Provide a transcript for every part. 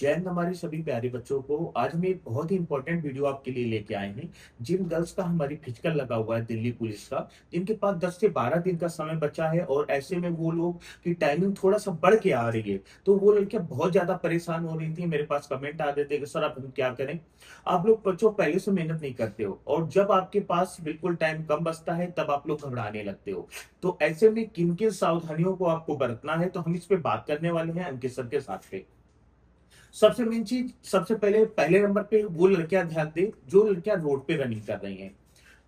जय हिंद हमारे सभी प्यारे बच्चों को। आज हम एक बहुत ही इंपॉर्टेंट वीडियो आपके लिए लेके आए हैं। जिन गर्ल्स का हमारी फिजिकल लगा हुआ है दिल्ली पुलिस का, जिनके पास 10 से 12 दिन का समय बचा है और ऐसे में वो लोग की टाइमिंग थोड़ा सा बढ़ के आ रही है, तो वो लड़कियां बहुत ज्यादा परेशान हो रही थी। मेरे पास कमेंट आ रहे थे कि सर अब हम क्या करें। आप लोग बच्चों पहले से मेहनत नहीं करते हो और जब आपके पास बिल्कुल टाइम कम बचता है तब आप लोग घबराने लगते हो। तो ऐसे में किन किन सावधानियों को आपको बरतना है, तो हम इस पे बात करने वाले हैं अंकित सर के साथ पे। सबसे मेन चीज, सबसे पहले पहले नंबर पे वो लड़कियां ध्यान दें जो लड़कियां रोड पे रनिंग कर रही हैं।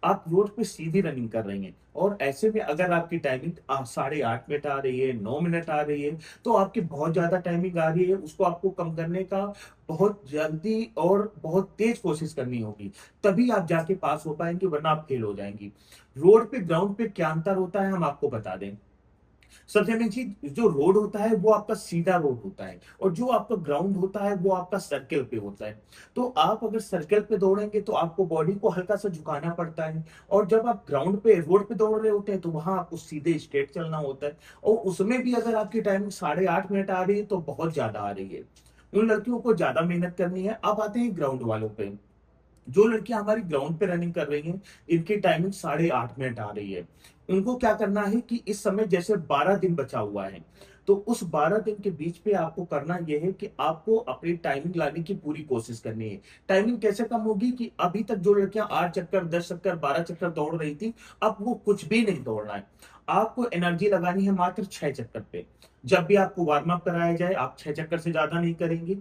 आप रोड पे सीधी रनिंग कर रही हैं और ऐसे में अगर आपकी टाइमिंग 8:30 मिनट आ रही है, 9 मिनट आ रही है, तो आपकी बहुत ज्यादा टाइमिंग आ रही है। उसको आपको कम करने का बहुत जल्दी और बहुत तेज कोशिश करनी होगी, तभी आप जाके पास हो पाएंगे, वरना आप फेल हो जाएंगी। रोड पे ग्राउंड पे क्या अंतर होता है हम आपको बता दें। सबसे मेन चीज, जो रोड होता है वो आपका सीधा रोड होता है और जो आपका ग्राउंड होता है वो आपका सर्कल पे होता है। तो आप अगर सर्कल पे दौड़ेंगे तो आपको बॉडी को हल्का सा झुकाना पड़ता है, और जब आप ग्राउंड पे रोड पे दौड़ रहे होते हैं तो वहां आपको सीधे स्ट्रेट चलना होता है। और उसमें भी अगर आपकी टाइमिंग 8:30 मिनट आ रही है तो बहुत ज्यादा आ रही है। उन लड़कियों को ज्यादा मेहनत करनी है। अब आते हैं ग्राउंड वालों पे। जो लड़कियां हमारी ग्राउंड पे रनिंग कर रही हैं, इनकी टाइमिंग 8:30 मिनट आ रही है। उनको क्या करना है कि इस समय जैसे 12 दिन बचा हुआ है, तो उस 12 दिन के बीच पे आपको करना यह है कि आपको अपनी टाइमिंग लाने की पूरी कोशिश करनी है। टाइमिंग कैसे कम होगी कि अभी तक जो लड़कियां 8 चक्कर, 10 चक्कर, 12 चक्कर दौड़ रही थी, अब वो कुछ भी नहीं दौड़ना है। आपको एनर्जी लगानी है मात्र 6 चक्कर पे। जब भी आपको वार्म अप कराया जाए, आप 6 चक्कर से ज्यादा नहीं करेंगे।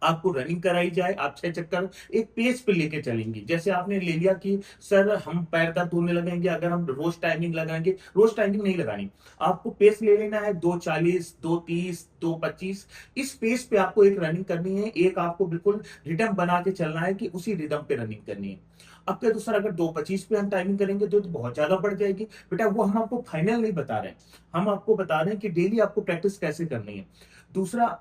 आपको रनिंग कराई जाए, आप 6 चक्कर एक पेस पे लेके चलेंगी। जैसे आपने ले लिया कि सर हम पैर दर्द होने लगेंगे अगर हम रोज टाइमिंग लगाएंगे, रोज टाइमिंग नहीं लगानी। आपको पेस ले लेना है 2:40, 2:30, 2:25। इस पेस पे आपको एक रनिंग करनी है, एक आपको बिल्कुल रिदम बना के चलना है कि उसी रिदम पे रनिंग करनी है। अब क्या दूसरा, अगर 2:25 पे हम टाइमिंग करेंगे तो बहुत ज्यादा बढ़ जाएगी। बेटा वो हम आपको फाइनल नहीं बता रहे हैं, हम आपको बता रहे हैं कि डेली आपको प्रैक्टिस कैसे करनी है। दूसरा,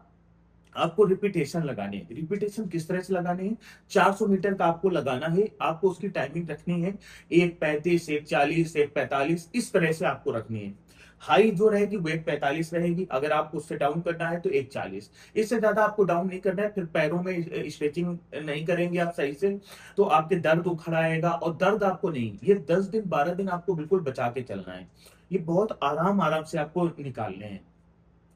आपको रिपीटेशन लगाने हैं। रिपीटेशन किस तरह से लगाने हैं? 400 मीटर का आपको लगाना है। आपको उसकी टाइमिंग रखनी है 1:35, 1:40, 1:45, इस तरह से आपको रखनी है। हाई जो रहेगी वो 1:45 रहेगी। अगर आपको उससे डाउन करना है तो 1:40। इससे ज्यादा आपको डाउन नहीं करना है, फिर पैरों में स्ट्रेचिंग नहीं करेंगे आप सही से, तो आपके दर्द उखड़ आएगा। और दर्द आपको नहीं, ये 10 दिन 12 दिन आपको बिल्कुल बचा के चलना है। ये बहुत आराम आराम से आपको निकालने हैं।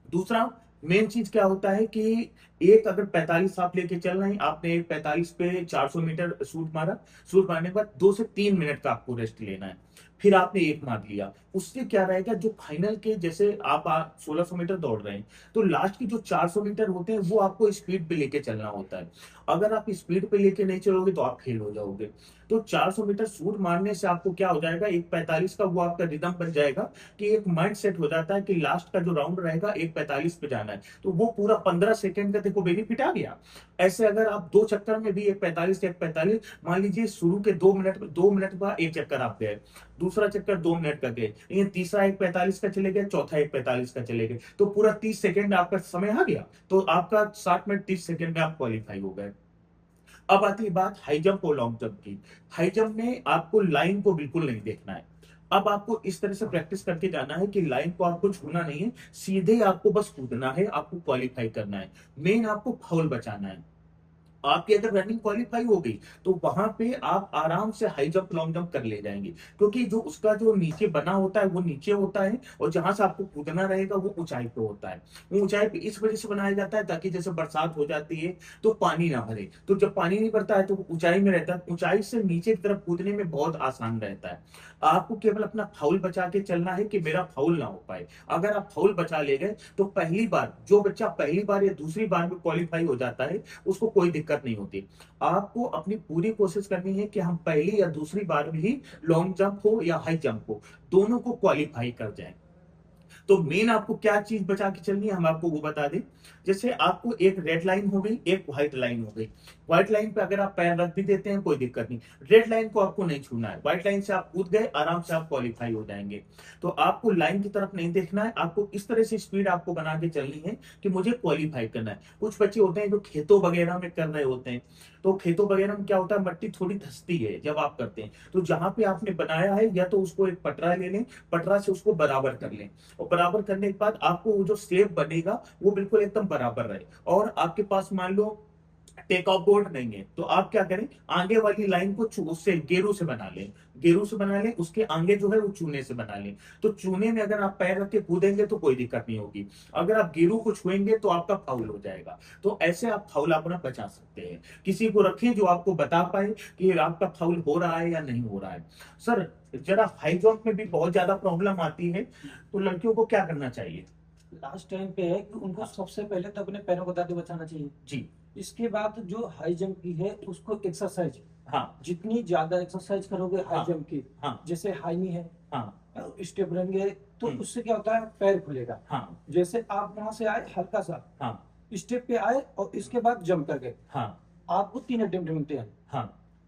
दूसरा, मेन चीज क्या होता है कि एक अगर 45 आप लेके चल रहे हैं, आपने 45 पे 400 मीटर शूट मारा। शूट मारने के बाद 2 से 3 मिनट का आपको रेस्ट लेना है। फिर आपने एक मार लिया, उससे क्या रहेगा, जो फाइनल के जैसे आप 1600 मीटर दौड़ रहे हैं, तो लास्ट की जो 400 मीटर होते हैं वो आपको स्पीड पे लेके चलना होता है। अगर आप स्पीड पे लेके नहीं चलोगे तो आप फेल हो जाओगे। तो 400 मीटर शूट मारने से आपको क्या हो जाएगा, 1:45 का वो आपका रिदम बन जाएगा कि एक माइंड सेट हो जाता है कि लास्ट का जो राउंड रहेगा 1:45 पे जाना है। तो वो पूरा 15 सेकंड का देखो बेनिफिट आ गया। ऐसे अगर आप 2 चक्कर में भी 1:45 1:45, मान लीजिए शुरू के 2 मिनट बाद एक चक्कर आप गए, दूसरा चक्कर 2 मिनट का गए, लेकिन तीसरा 1:45 का चले गए, चौथा 1:45 का चले गए, तो पूरा 30 सेकंड आपका समय आ गया। तो आपका 60 मिनट 30 सेकंड में आप क्वालिफाई हो गए। अब आती है बात हाई जंप और लॉन्ग जंप की। हाई जंप में आपको लाइन को बिल्कुल नहीं देखना है। अब आपको इस तरह से प्रैक्टिस करके जाना है कि लाइन को आपको छूना नहीं है, सीधे आपको बस कूदना है, आपको क्वालिफाई करना है। मेन आपको फाउल बचाना है। आपकी अगर रनिंग क्वालिफाई हो गई तो वहां पे आप आराम से हाई जंप लॉन्ग जंप कर ले जाएंगे, क्योंकि जो उसका जो नीचे बना होता है वो नीचे होता है, और जहां से आपको कूदना रहेगा वो ऊंचाई पे होता है। वो ऊंचाई पे इस वजह से बनाया जाता है ताकि जैसे बरसात हो जाती है तो पानी ना भरे। तो जब पानी नहीं भरता है तो वो ऊंचाई में रहता है, ऊंचाई से नीचे की तरफ कूदने में बहुत आसान रहता है। आपको केवल अपना फाउल बचा के चलना है कि मेरा फाउल ना हो पाए। अगर आप फाउल बचा ले गए तो पहली बार जो बच्चा पहली बार या दूसरी बार में क्वालिफाई हो जाता है, उसको कोई दिक्कत नहीं होती। आपको अपनी पूरी कोशिश करनी है कि हम पहली या दूसरी बार में ही लॉन्ग जंप हो या हाई जंप हो, दोनों को क्वालिफाई कर जाए। तो मेन आपको क्या चीज बचा के चलनी है हम आपको वो बता दें। जैसे आपको एक रेड लाइन हो गई, एक व्हाइट लाइन हो गई। व्हाइट लाइन पे अगर आप पैर रख भी देते हैं कोई दिक्कत नहीं, रेड लाइन को आपको नहीं छूना है। व्हाइट लाइन से आप कूद गए, आराम से आप क्वालिफाई हो जाएंगे। तो आपको लाइन की तरफ नहीं देखना है, आपको इस तरह से स्पीड आपको बना के चलनी है कि मुझे क्वालिफाई करना है। कुछ बच्चे होते हैं जो खेतों वगैरह में कर रहे होते हैं, तो खेतों वगैरह में क्या होता है, मट्टी थोड़ी धंसती है जब आप करते हैं, तो जहां पे आपने बनाया है या तो उसको एक पटरा ले लें, पटरा से उसको बराबर कर लें, और बराबर करने के बाद आपको वो जो शेप बनेगा वो बिल्कुल एकदम बराबर रहे। और आपके पास मान लो टेक ऑफ बोर्ड नहीं है, तो आप क्या करें, आगे वाली लाइन को उससे गेरू से बना लें। गेरू से बना लें, उसके आगे जो है वो चूने से बना लें। तो चूने में अगर आप पैर रख के कूदेंगे तो कोई दिक्कत नहीं होगी। अगर आप गेरू को छुएंगे तो आपका फाउल हो जाएगा। तो ऐसे आप फाउल अपना बचा सकते हैं। किसी को रखें जो आपको बता पाए कि आपका फाउल हो रहा है या नहीं हो रहा है। सर, जरा हाई जंप में भी बहुत ज्यादा प्रॉब्लम आती है, तो लड़कियों को क्या करना चाहिए? लास्ट टाइम पे है कि उनको सबसे पहले तो अपने पैरों को दादी बचाना चाहिए। जी। इसके बाद जो हाई जंप की है उसको एक्सरसाइज, हाँ। जितनी ज्यादा एक्सरसाइज करोगे हाई हाँ। जंप की, हाँ। जैसे हाई नी है, हाँ। स्टेप रहेंगे, तो हम्म। उससे क्या होता है, पैर खुलेगा। हाँ। जैसे आप वहां से आए हल्का सा हाँ। स्टेप पे आए और इसके बाद जंप कर गए, हाँ। आपको 3 अटेम्प्ट मिलते हैं। हाँ।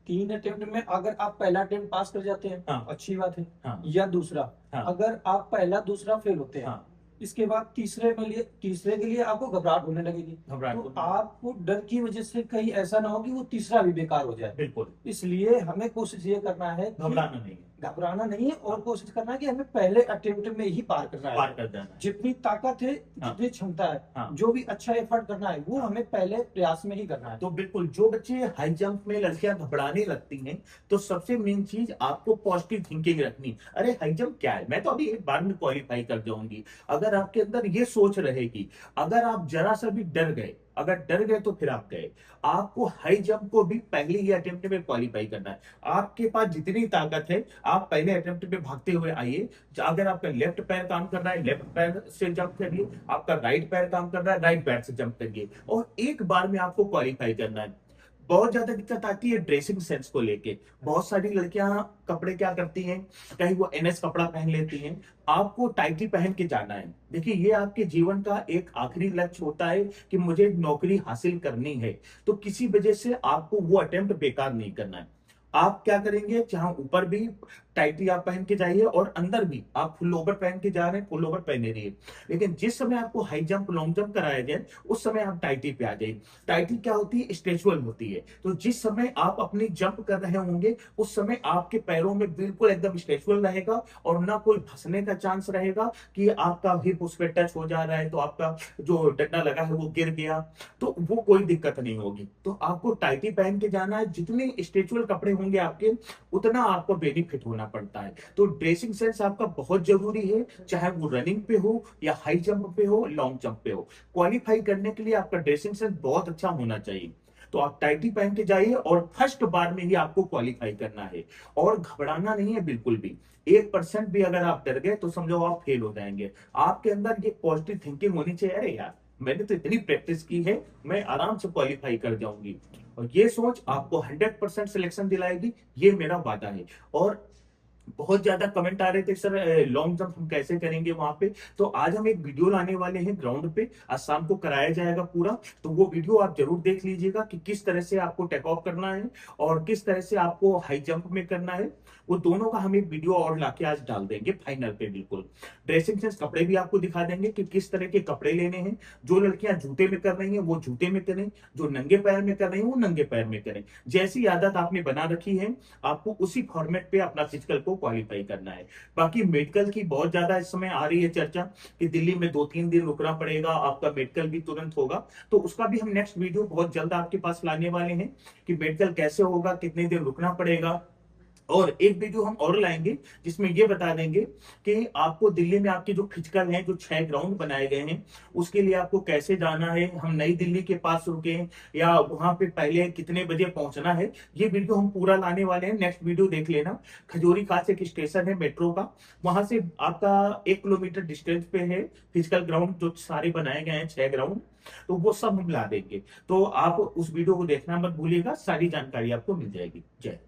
3 अटेम्प्ट में अगर आप पहला अटेम्प्ट पास कर जाते हैं हाँ। अच्छी बात है, हाँ। या दूसरा। हाँ। अगर आप पहला दूसरा फेल होते हैं, हाँ। इसके बाद तीसरे के लिए आपको घबराहट होने लगेगी। घबराहट तो होने आपको डर की वजह से कहीं ऐसा ना हो कि वो तीसरा भी बेकार हो जाए। बिल्कुल। इसलिए हमें कोशिश ये करना है कि घबराना नहीं है। घबराना नहीं है, और कोशिश करना है कि हमें पहले अटेम्प्ट में ही पार करना है। पार कर देना है। जितनी ताकत है, हाँ। जितनी क्षमता है, हाँ। जो भी अच्छा एफर्ट करना है वो हाँ। हमें पहले प्रयास में ही करना है। तो बिल्कुल, जो बच्चे हाई जंप में लड़कियां घबराने लगती हैं, तो सबसे मेन चीज आपको पॉजिटिव थिंकिंग रखनी। अरे हाई जंप क्या है, मैं तो अभी एक बार में क्वालिफाई कर जाऊंगी। अगर आपके अंदर ये सोच रहेगी, अगर आप जरा सा भी डर गए, अगर डर गए तो फिर आप गए। आपको हाई जंप को भी पहले ही अटेम्प्ट में क्वालिफाई करना है। आपके पास जितनी ताकत है, आप पहले अटेम्प्ट में भागते हुए आइए। अगर आपका लेफ्ट पैर काम कर रहा है, लेफ्ट पैर से जंप करिए। आपका राइट पैर काम कर रहा है, राइट पैर से जंप करिए। और एक बार में आपको क्वालिफाई करना है। बहुत ज्यादा दिक्कत आती है ड्रेसिंग सेंस को लेके। बहुत सारी लड़कियां कपड़े क्या करती हैं, कहीं वो एनएस कपड़ा पहन लेती हैं। आपको टाइटी पहन के जाना है। देखिए, ये आपके जीवन का एक आखिरी लक्ष्य होता है कि मुझे नौकरी हासिल करनी है। तो किसी वजह से आपको वो अटेम्प्ट बेकार नहीं करना है। आप क्या करेंगे, जहां ऊपर भी टाइटी आप पहन के जाइए और अंदर भी आप फुल ओवर पहन के जा रहे हैं, फुल ओवर पहने रहिए। लेकिन जिस समय आपको हाई जंप लॉन्ग जंप कराया जाए, उस समय आप टाइटी पे आ जाइए। टाइटी क्या होती है, स्ट्रेचबल होती है। तो जिस समय आप अपनी जंप कर रहे होंगे, उस समय आपके पैरों में बिल्कुल एकदम स्ट्रेचबल रहेगा, और ना कोई फंसने का चांस रहेगा कि आपका हिप उस पर टच हो जा रहा है तो आपका जो डंडा लगा है वो गिर गया। तो वो कोई दिक्कत नहीं होगी। तो आपको टाइटी पहन के जाना है। जितने स्ट्रेचबल कपड़े होंगे आपके, उतना आपको बेनिफिट होना पड़ता है। तो ड्रेसिंग सेंस आपका बहुत जरूरी है, चाहे वो रनिंग पे हो या हाई जंप पे हो, लॉन्ग जंप पे हो। क्वालिफाई करने के लिए आपका ड्रेसिंग सेंस बहुत अच्छा होना चाहिए। तो आप टाइटी पहन के जाइए, और फर्स्ट बार में ही आपको क्वालिफाई करना है। और घबराना नहीं है बिल्कुल भी। 1% भी अगर आप डर गए तो समझो आप फेल हो जाएंगे। आपके अंदर ये पॉजिटिव थिंकिंग होनी चाहिए, अरे यार मैंने तो इतनी प्रैक्टिस की है, मैं आराम से क्वालिफाई कर जाऊंगी। और ये सोच आपको 100% सिलेक्शन दिलाएगी, ये मेरा वादा है। और बहुत ज्यादा कमेंट आ रहे थे, सर लॉन्ग जंप हम कैसे करेंगे वहां पे। तो आज हम एक वीडियो लाने वाले हैं ग्राउंड पे, आज शाम को कराया जाएगा पूरा। तो वो वीडियो आप जरूर देख लीजिएगा कि किस तरह से आपको टेक ऑफ करना है और किस तरह से आपको हाई जंप में करना है। वो दोनों का हम एक वीडियो और लाके आज डाल देंगे फाइनल पे बिल्कुल। ड्रेसिंग सेंस कपड़े भी आपको दिखा देंगे कि किस तरह के कपड़े लेने हैं। जो लड़कियां जूते में कर रही हैं वो जूते में करें, जो नंगे पैर में कर रही हैं वो नंगे पैर में करें। जैसी आदत आपने बना रखी है, आपको उसी फॉर्मेट पे अपना फिजिकल को क्वालिफाई करना है। बाकी मेडिकल की बहुत ज्यादा इस समय आ रही है चर्चा कि दिल्ली में 2-3 दिन रुकना पड़ेगा, आपका मेडिकल भी तुरंत होगा। तो उसका भी हम नेक्स्ट वीडियो बहुत जल्द आपके पास लाने वाले हैं कि मेडिकल कैसे होगा, कितने दिन रुकना पड़ेगा। और एक वीडियो हम और लाएंगे जिसमें ये बता देंगे कि आपको दिल्ली में आपके जो फिजिकल हैं, जो 6 ग्राउंड बनाए गए हैं, उसके लिए आपको कैसे जाना है। हम नई दिल्ली के पास रुके या वहां पे पहले कितने बजे पहुंचना है, ये वीडियो हम पूरा लाने वाले हैं। नेक्स्ट वीडियो देख लेना। खजूरी खास एक स्टेशन है मेट्रो का, वहां से आपका 1 किलोमीटर डिस्टेंस पे है फिजिकल ग्राउंड, जो सारे बनाए गए हैं 6 ग्राउंड। तो वो सब हम ला देंगे। तो आप उस वीडियो को देखना मत भूलिएगा, सारी जानकारी आपको मिल जाएगी। जय।